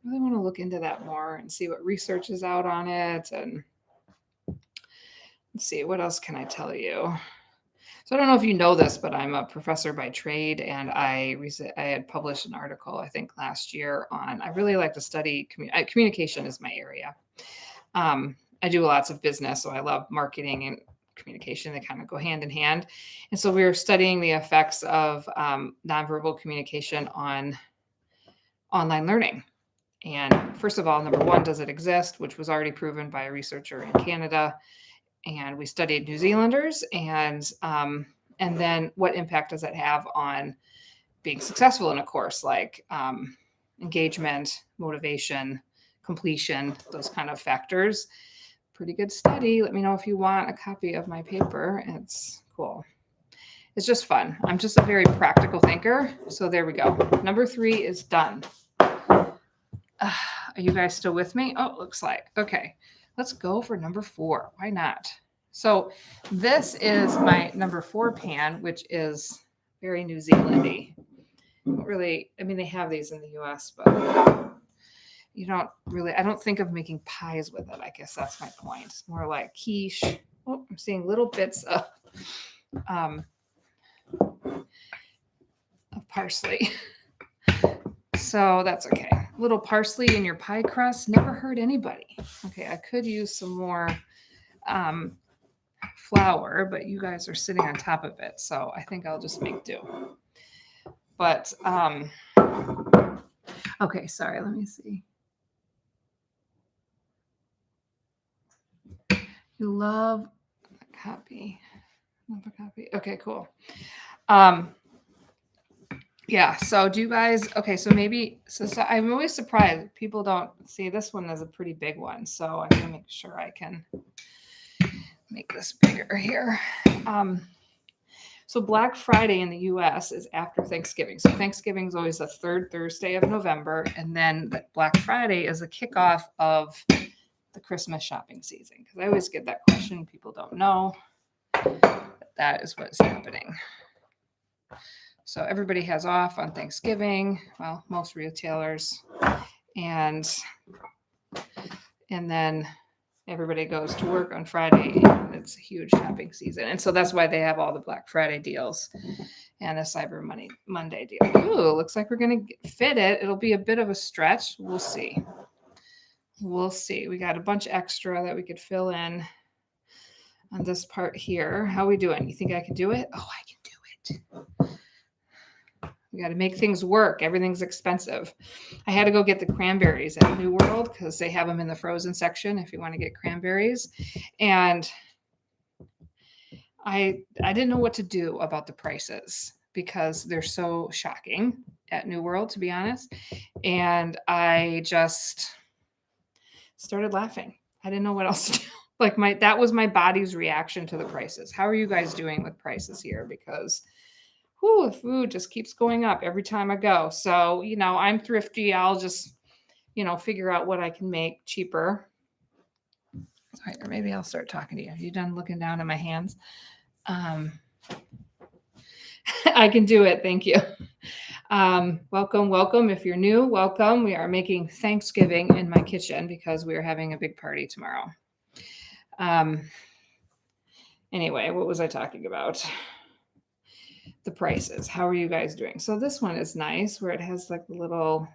really want to look into that more and see what research is out on it. And let's see, what else can I tell you? So I don't know if you know this, but I'm a professor by trade, and I had published an article, I think last year, on I really like to study communication is my area. I do lots of business, so I love marketing and communication. They kind of go hand in hand. And so we were studying the effects of nonverbal communication on online learning. And first of all, number 1, does it exist, which was already proven by a researcher in Canada. And we studied New Zealanders, and then what impact does it have on being successful in a course, like engagement, motivation, completion, those kind of factors. Pretty good study. Let me know if you want a copy of my paper. It's cool. It's just fun. I'm just a very practical thinker. So there we go. Number 3 is done. Are you guys still with me? Oh, it looks like. Okay. Let's go for number 4. Why not? So this is my number 4 pan, which is very New Zealandy. Really, I mean, they have these in the US, but you don't really, I don't think of making pies with it. I guess that's my point. It's more like quiche. Oh, I'm seeing little bits of parsley. So that's okay. A little parsley in your pie crust never hurt anybody. Okay, I could use some more flour, but you guys are sitting on top of it, so I think I'll just make do. But okay, sorry, let me see. You love a copy. Love a copy. Okay, cool. Yeah, so do you guys, okay, so maybe, so I'm always surprised people don't see this one as a pretty big one. So I'm gonna make sure I can make this bigger here. So Black Friday in the US is after Thanksgiving. So Thanksgiving is always the 3rd Thursday of November. And then Black Friday is the kickoff of the Christmas shopping season. Because I always get that question. People don't know. But that is what's happening. So everybody has off on Thanksgiving. Well, most retailers. And then everybody goes to work on Friday. And it's a huge shopping season. And so that's why they have all the Black Friday deals and a Cyber Monday deal. Ooh, looks like we're going to fit it. It'll be a bit of a stretch. We'll see. We'll see. We got a bunch extra that we could fill in on this part here. How are we doing? You think I can do it? Oh, I can do it. We got to make things work. Everything's expensive. I had to go get the cranberries at New World because they have them in the frozen section if you want to get cranberries. And I didn't know what to do about the prices because they're so shocking at New World, to be honest. And I just started laughing. I didn't know what else to do. Like that was my body's reaction to the prices. How are you guys doing with prices here? Because the food just keeps going up every time I go. So, I'm thrifty. I'll just, figure out what I can make cheaper. Sorry, or maybe I'll start talking to you. Are you done looking down at my hands? I can do it. Thank you. Welcome. If you're new, welcome. We are making Thanksgiving in my kitchen because we are having a big party tomorrow. Anyway, what was I talking about? The prices. How are you guys doing? So this one is nice where it has like the little,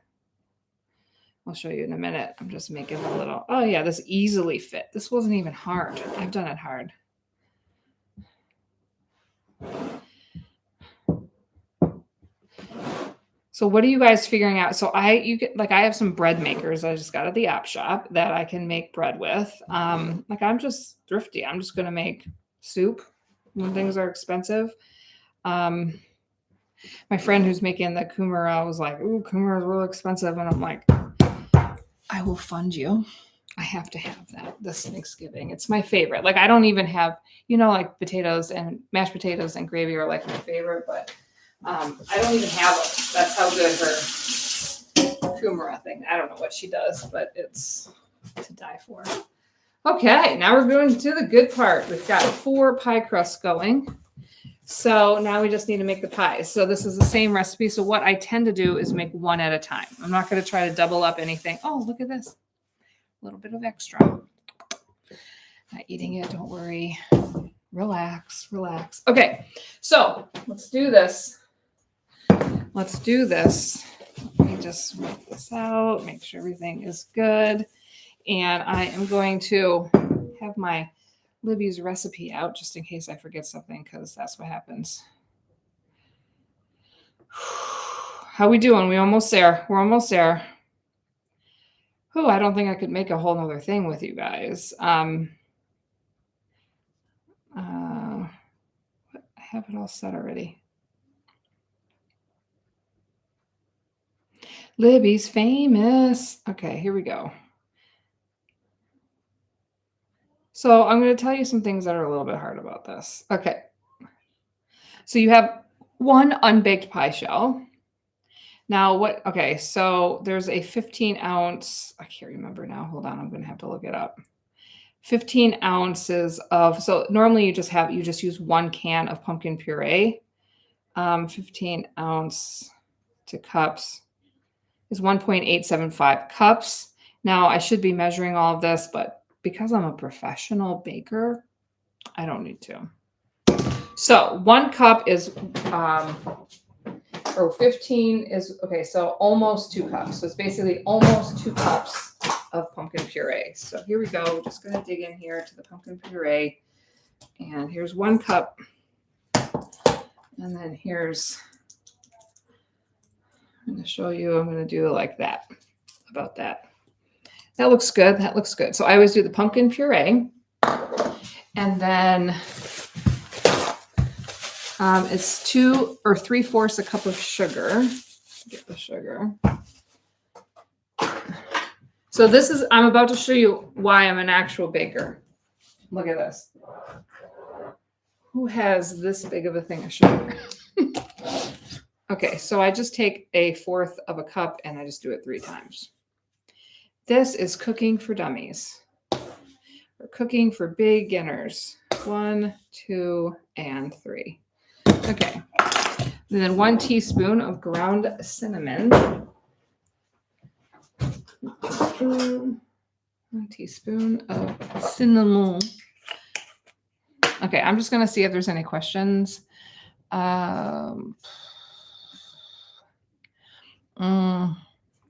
I'll show you in a minute. I'm just making a little, oh yeah, this easily fit. This wasn't even hard. I've done it hard. So what are you guys figuring out? So I have some bread makers I just got at the op shop that I can make bread with. I'm just thrifty. I'm just going to make soup when things are expensive. My friend who's making the kumara was like, ooh, kumara is really expensive. And I'm like, I will fund you. I have to have that this Thanksgiving. It's my favorite. Like I don't even have, like potatoes and mashed potatoes and gravy are like my favorite, but I don't even have them. That's how good her kumara thing. I don't know what she does, but it's to die for. Okay, now we're going to the good part. We've got 4 pie crusts going. So now we just need to make the pies. So this is the same recipe. So what I tend to do is make one at a time. I'm not going to try to double up anything. Oh, look at this. A little bit of extra. Not eating it. Don't worry. Relax. Okay. So let's do this. Let me just work this out. Make sure everything is good. And I am going to have my Libby's recipe out just in case I forget something because that's what happens. How we doing? We're almost there. I don't think I could make a whole nother thing with you guys. I have it all set already. Libby's famous. Okay, here we go. So I'm going to tell you some things that are a little bit hard about this. Okay. So you have 1 unbaked pie shell. Now so there's a 15 ounce, I can't remember now. Hold on. I'm going to have to look it up. 15 ounces of, so normally you just use 1 can of pumpkin puree. 15 ounce to cups is 1.875 cups. Now I should be measuring all of this, but because I'm a professional baker, I don't need to. So 1 cup is, 15 is, okay, so almost 2 cups. So it's basically almost 2 cups of pumpkin puree. So here we go. We're just going to dig in here to the pumpkin puree. And here's 1 cup. And then here's, I'm going to show you, I'm going to do it like that, about that. That looks good. So I always do the pumpkin puree. And then it's 2 or 3/4 a cup of sugar. Get the sugar. So I'm about to show you why I'm an actual baker. Look at this. Who has this big of a thing of sugar? Okay, so I just take 1/4 of a cup and I just do it 3 times. This is cooking for dummies. We're cooking for beginners. 1, 2, and 3. Okay. And then 1 teaspoon of ground cinnamon. 1 teaspoon of cinnamon. Okay, I'm just going to see if there's any questions.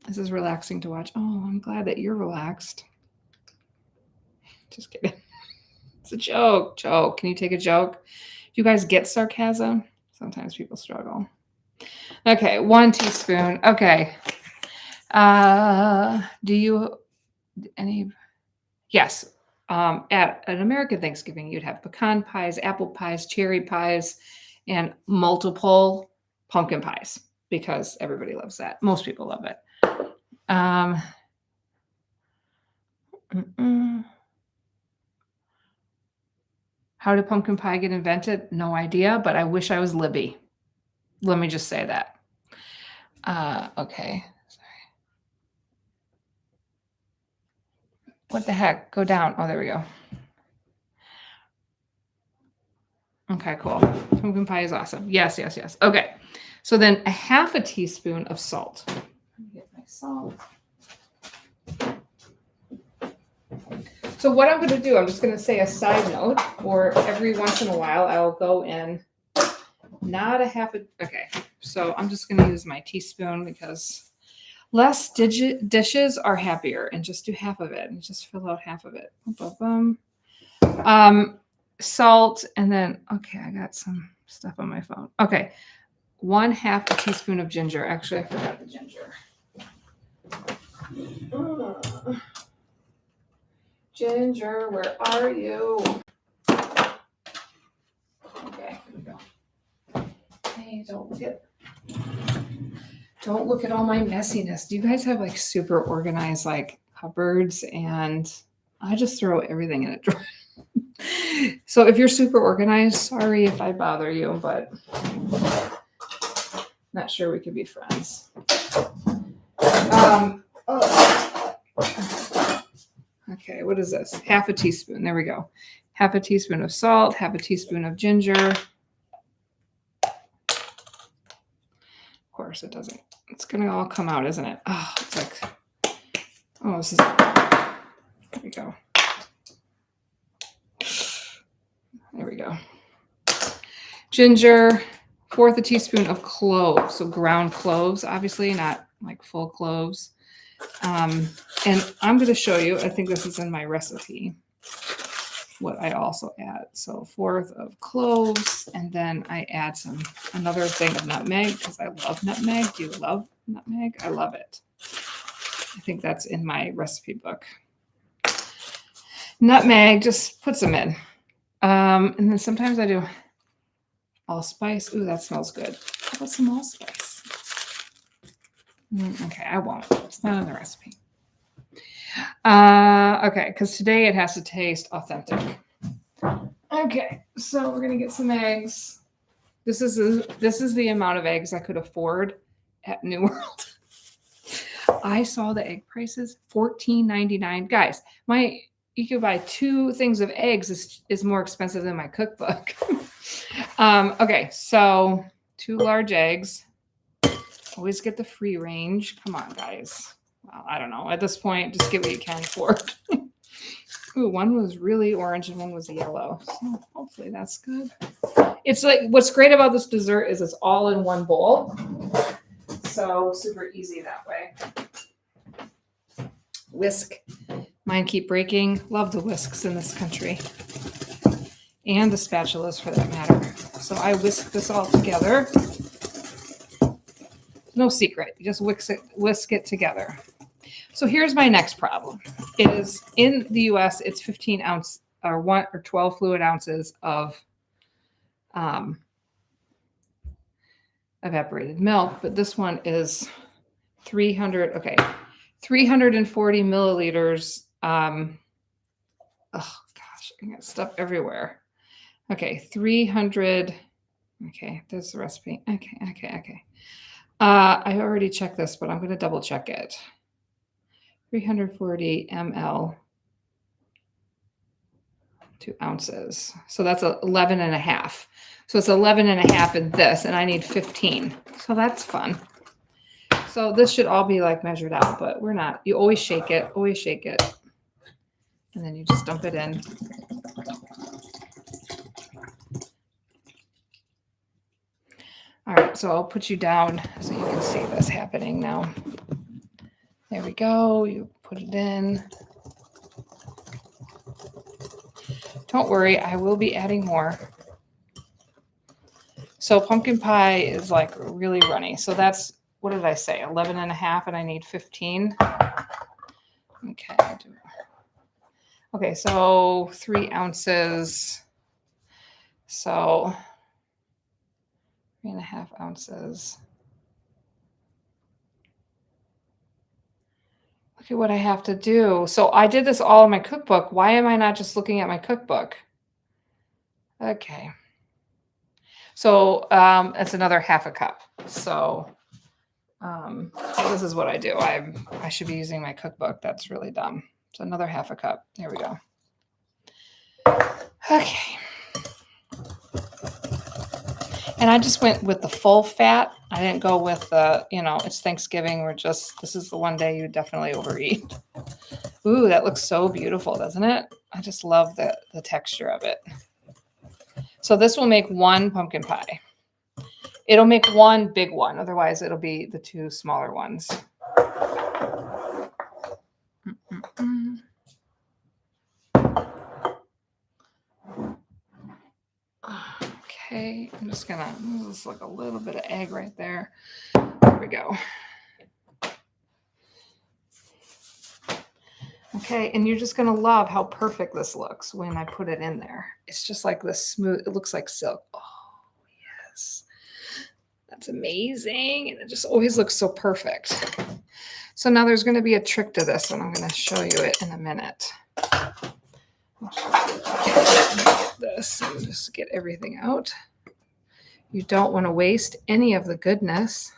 This is relaxing to watch. Oh, I'm glad that you're relaxed. Just kidding. It's a joke. Joke. Can you take a joke? Do you guys get sarcasm? Sometimes people struggle. Okay, 1 teaspoon. Okay. Do you any? Yes. At an American Thanksgiving, you'd have pecan pies, apple pies, cherry pies, and multiple pumpkin pies because everybody loves that. Most people love it. How did pumpkin pie get invented? No idea, but I wish I was Libby. Let me just say that. Okay. Sorry. What the heck? Go down. Oh, there we go. Okay, cool. Pumpkin pie is awesome. Yes, yes, yes. Okay. So then a 1/2 teaspoon of salt. Let me get my salt. So what I'm going to do, I'm just going to say a side note, or every once in a while, I'll go in, not a 1/2. Okay. So I'm just going to use my teaspoon because less dishes are happier, and just do 1/2 of it and just fill out 1/2 of it. Salt, and then, okay, I got some stuff on my phone. Okay. 1/2 teaspoon of ginger. Actually, I forgot the ginger. Ginger, where are you? Okay, here we go. Hey, don't look at all my messiness. Do you guys have like super organized like cupboards? And I just throw everything in a drawer. So if you're super organized, sorry if I bother you, but not sure we could be friends. Okay, what is this? 1/2 teaspoon. There we go. 1/2 teaspoon of salt, 1/2 teaspoon of ginger. Of course, it doesn't. It's going to all come out, isn't it? Oh, it's like, oh, this is, there we go. There we go. Ginger, 1/4 teaspoon of cloves. So ground cloves, obviously, not like full cloves. And I'm going to show you, I think this is in my recipe, what I also add. So 1/4 of cloves, and then I add another thing of nutmeg because I love nutmeg. Do you love nutmeg? I love it. I think that's in my recipe book. Nutmeg, just put some in. And then sometimes I do allspice. Ooh, that smells good. How about some allspice? Okay, I won't. It's not in the recipe. Okay, because today it has to taste authentic. Okay, so we're gonna get some eggs. This is the amount of eggs I could afford at New World. I saw the egg prices, $14.99. Guys, you could buy 2 things of eggs is more expensive than my cookbook. Okay, so 2 large eggs. Always get the free range. Come on, guys. Well, I don't know. At this point, just get what you can for. Ooh, one was really orange and one was yellow. So hopefully that's good. It's like, what's great about this dessert is it's all in one bowl. So super easy that way. Whisk. Mine keep breaking. Love the whisks in this country. And the spatulas for that matter. So I whisk this all together. No secret. You just whisk it together. So here's my next problem. It is in the US, it's 15 ounce or 12 fluid ounces of evaporated milk, but this one is 340 milliliters. Oh gosh, I got stuff everywhere. Okay, 300. Okay, there's the recipe. Okay. I already checked this, but I'm going to double check it. 340 ml, 2 ounces. So that's 11 and a half. So it's 11 and a half in this, and I need 15. So that's fun. So this should all be like measured out, but we're not. You always shake it, and then you just dump it in. All right, so I'll put you down so you can see this happening now. There we go. You put it in. Don't worry, I will be adding more. So pumpkin pie is like really runny. So that's, what did I say? 11 and a half, and I need 15. Okay. Okay, so 3 ounces. So 3.5 ounces. Look at what I have to do. So I did this all in my cookbook. Why am I not just looking at my cookbook? Okay. So it's another half a cup. So this is what I do. I should be using my cookbook. That's really dumb. So another half a cup. There we go. Okay. And I just went with the full fat. I didn't go with the, it's Thanksgiving. This is the one day you definitely overeat. Ooh, that looks so beautiful, doesn't it? I just love the texture of it. So this will make 1 pumpkin pie. It'll make 1 big one. Otherwise, it'll be the 2 smaller ones. Okay, I'm just gonna, this is like a little bit of egg right there. There we go. Okay, and you're just gonna love how perfect this looks when I put it in there. It's just like this smooth, it looks like silk. Oh, yes. That's amazing. And it just always looks so perfect. So now there's gonna be a trick to this, and I'm gonna show you it in a minute. This and just get everything out. You don't want to waste any of the goodness.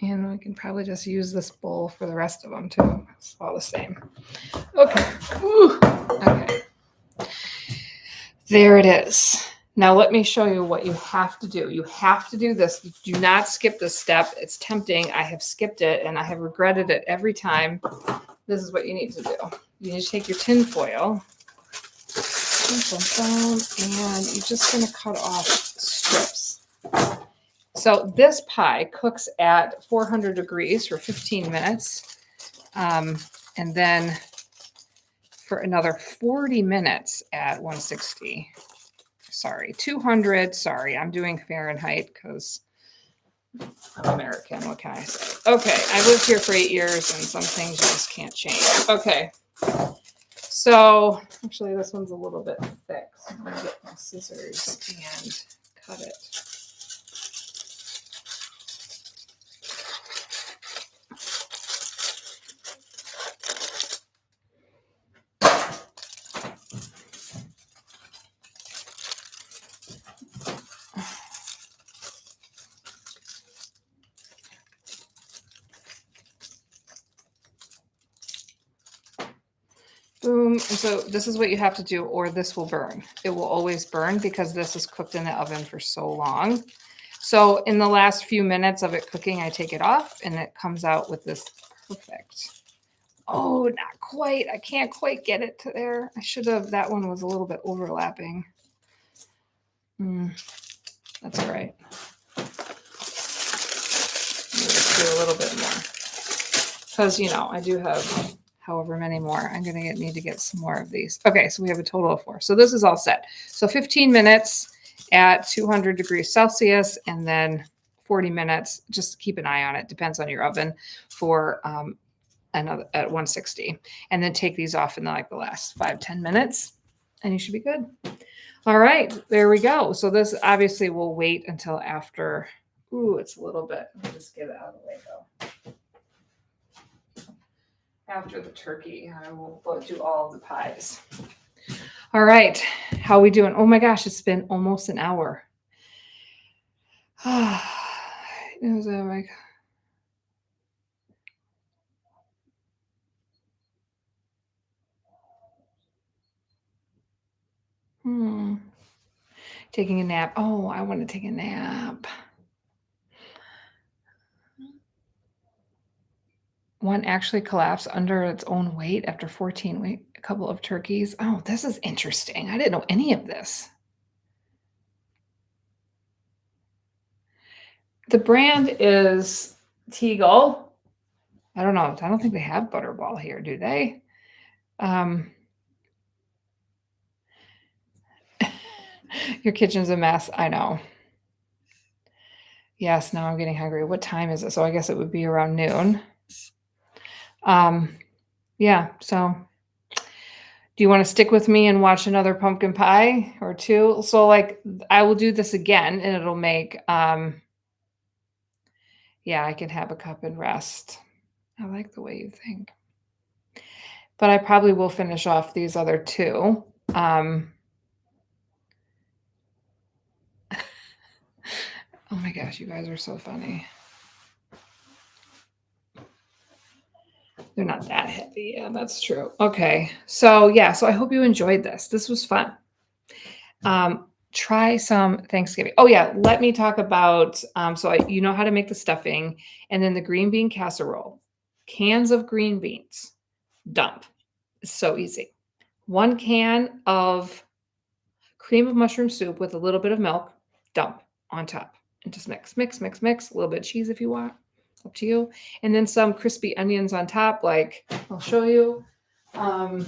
And we can probably just use this bowl for the rest of them too. It's all the same. Okay. Ooh. Okay. There it is. Now let me show you what you have to do. You have to do this. Do not skip this step. It's tempting. I have skipped it and I have regretted it every time. This is what you need to do. You need to take your tin foil and you're just going to cut off strips. So this pie cooks at 400 degrees for 15 minutes. And then for another 40 minutes at 160. Sorry, 200. Sorry, I'm doing Fahrenheit because I'm American. What can I say? Okay, I lived here for 8 years and some things you just can't change. Okay. So actually this one's a little bit thick. So I'm going to get my scissors and cut it. Boom. And so this is what you have to do, or this will burn. It will always burn because this is cooked in the oven for so long. So in the last few minutes of it cooking, I take it off and it comes out with this perfect. Oh, not quite. I can't quite get it to there. I should have, that one was a little bit overlapping. That's all right. Let's do a little bit more. Because, I do have however many more. I'm going to need to get some more of these. Okay, so we have a total of 4. So this is all set. So 15 minutes at 200 degrees Celsius and then 40 minutes. Just keep an eye on it. Depends on your oven for another at 160. And then take these off in the last 5-10 minutes and you should be good. All right, there we go. So this obviously will wait until after. Ooh, it's a little bit. Let me just get it out of the way though. After the turkey, I will do all of the pies. All right, how are we doing? Oh my gosh, it's been almost an hour. It was like, taking a nap. Oh, I want to take a nap. one actually collapsed under its own weight after 14 weeks. A couple of turkeys. Oh, this is interesting. I didn't know any of this. The brand is Teagle. I don't know. I don't think they have Butterball here, do they? Your kitchen's a mess. I know. Yes, now I'm getting hungry. What time is it? So I guess it would be around noon. Yeah, so do you want to stick with me and watch another pumpkin pie or two? So like I will do this again and it'll make yeah, I can have a cup and rest. I like the way you think. But I probably will finish off these other two. Oh my gosh, you guys are so funny. They're not that heavy. Yeah, that's true. Okay. So yeah, so I hope you enjoyed this. This was fun. Try some Thanksgiving. Oh yeah, let me talk about you know how to make the stuffing and then the green bean casserole. Cans of green beans. Dump. It's so easy. 1 can of cream of mushroom soup with a little bit of milk. Dump on top. And just mix, mix, mix, mix. A little bit of cheese if you want. Up to you. And then some crispy onions on top, like I'll show you. I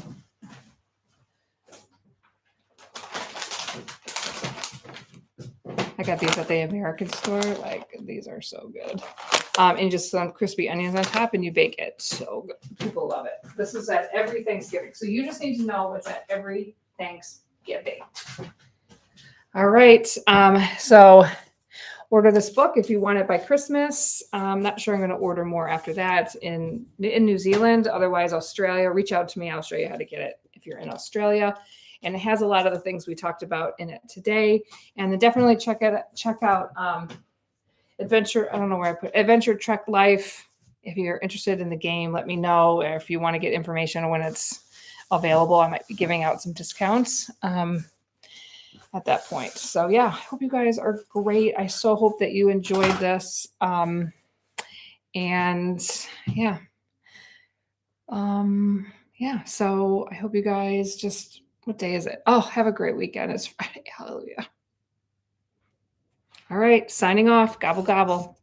got these at the American store. Like these are so good. And just some crispy onions on top, and you bake it. So good. People love it. This is at every Thanksgiving. So you just need to know what's at every Thanksgiving. All right. So order this book if you want it by Christmas. I'm not sure I'm going to order more after that in New Zealand. Otherwise, Australia, reach out to me. I'll show you how to get it if you're in Australia. And it has a lot of the things we talked about in it today. And then definitely check out Adventure. I don't know where I put Adventure Trek Life. If you're interested in the game, let me know. Or if you want to get information when it's available, I might be giving out some discounts at that point. So yeah, I hope you guys are great. I so hope that you enjoyed this. And yeah. Yeah, so I hope you guys just, what day is it? Oh, have a great weekend. It's Friday. Hallelujah. All right, signing off. Gobble, gobble.